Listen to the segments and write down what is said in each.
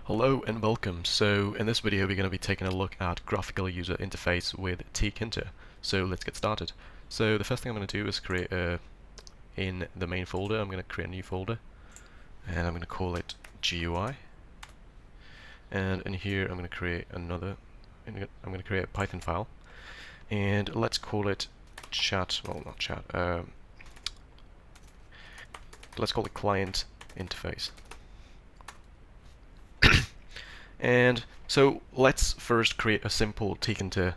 Hello and welcome. So in this video we're going to be taking a look at graphical user interface with Tkinter. So let's get started. So the first thing I'm going to do is create in the main folder, I'm going to create a new folder and I'm going to call it GUI. And in here I'm going to create another, I'm going to create a Python file and let's call it chat, well not chat, let's call it client interface. And so let's first create a simple Tkinter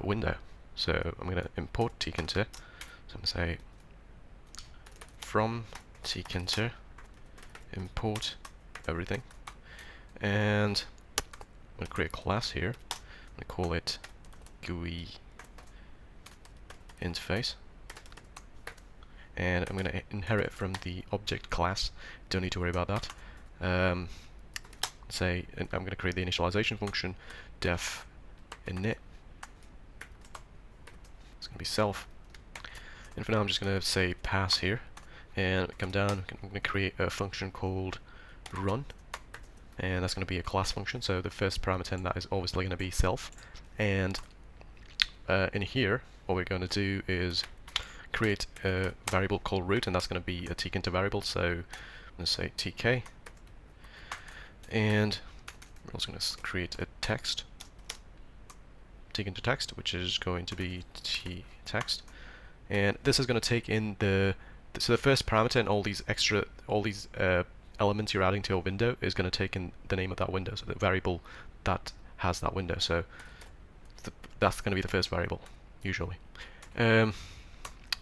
window. So I'm going to import Tkinter. So I'm going to say from Tkinter import everything. And I'm going to create a class here. I'm going to call it GUI interface. And I'm going to inherit from the object class. Don't need to worry about that. Say I'm going to create the initialization function def init. It's going to be self, and for now I'm just going to say pass here, and come down. I'm going to create a function called run, and that's going to be a class function. So the first parameter in that is obviously going to be self, and in here what we're going to do is create a variable called root, and that's going to be a Tkinter variable. So I'm going to say tk. And we're also going to create a text, Tkinter text, which is going to be ttext, and this is going to take in the first parameter and all these elements you're adding to your window is going to take in the name of that window, so the variable that has that window. So that's going to be the first variable usually. I'm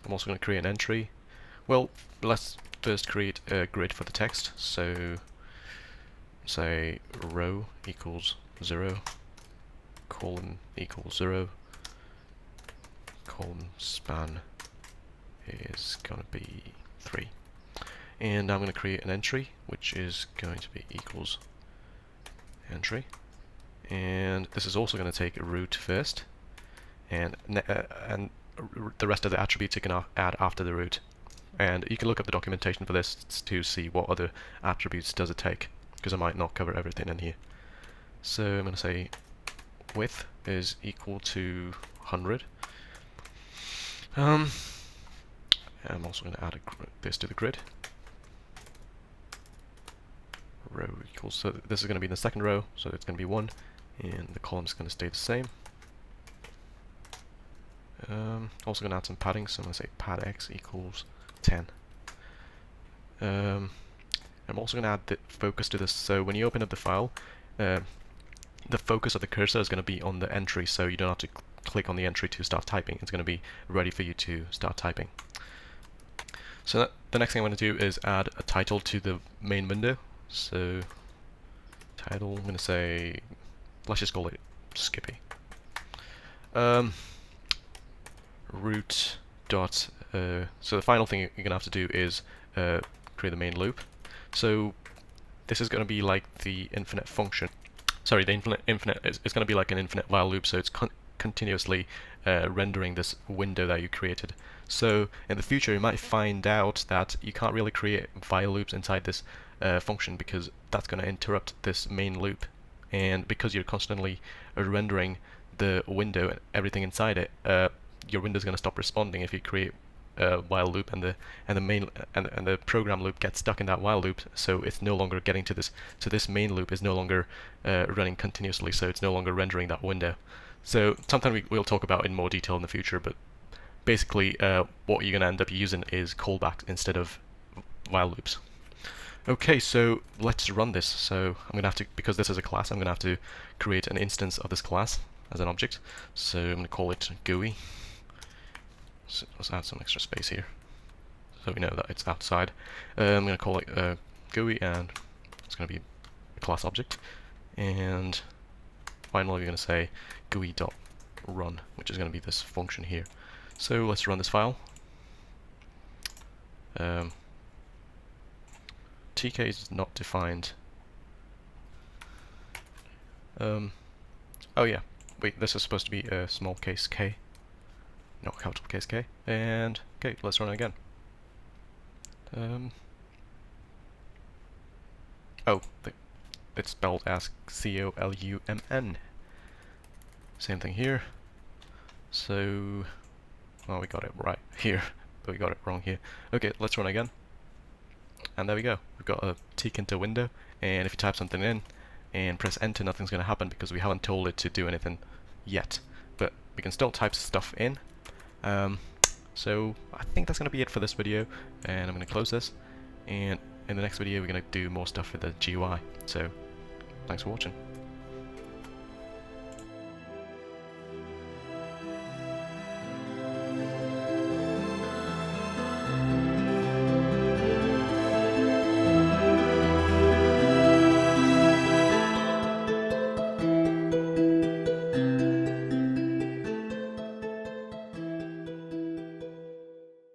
also going to create an entry. Well, let's first create a grid for the text. So say row equals 0, column equals 0, column span is going to be 3. And I'm going to create an entry which is going to be equals entry. And this is also going to take a root first, and the rest of the attributes you can add after the root. And you can look up the documentation for this to see what other attributes does it take, because I might not cover everything in here. So I'm going to say width is equal to 100. I'm also going to add this to the grid. Row equals, so this is going to be the second row, so it's going to be 1, and the column is going to stay the same. Also going to add some padding, so I'm going to say pad x equals 10. I'm also going to add the focus to this, so when you open up the file, the focus of the cursor is going to be on the entry, so you don't have to click on the entry to start typing. It's going to be ready for you to start typing. So the next thing I'm going to do is add a title to the main window. So title, I'm going to say, let's just call it Skippy. Root dot, so the final thing you're going to have to do is create the main loop. So this is going to be like the infinite function. Sorry, the infinite is going to be like an infinite while loop, so it's continuously rendering this window that you created. So in the future you might find out that you can't really create while loops inside this function, because that's going to interrupt this main loop, and because you're constantly rendering the window and everything inside it, your window is going to stop responding if you create while loop, and the program loop gets stuck in that while loop, so it's no longer getting to this. So this main loop is no longer running continuously, so it's no longer rendering that window. So something we'll talk about in more detail in the future, but basically what you're going to end up using is callbacks instead of while loops. Okay, so let's run this. So I'm going to have to, because this is a class, I'm going to have to create an instance of this class as an object. So I'm going to call it GUI. So let's add some extra space here, so we know that it's outside. I'm going to call it GUI, and it's going to be a class object. And finally, we're going to say GUI.run, which is going to be this function here. So let's run this file. TK is not defined. Oh yeah, wait, this is supposed to be a small case k. Not capital case K, and okay, let's run it again. Oh, it's spelled as C-O-L-U-M-N. Same thing here. So, well, we got it right here, but we got it wrong here. Okay, let's run again. And there we go. We've got a Tkinter window, and if you type something in and press enter, nothing's going to happen because we haven't told it to do anything yet. But we can still type stuff in. So I think that's going to be it for this video, and I'm going to close this. And in the next video, we're going to do more stuff with the GUI. So thanks for watching.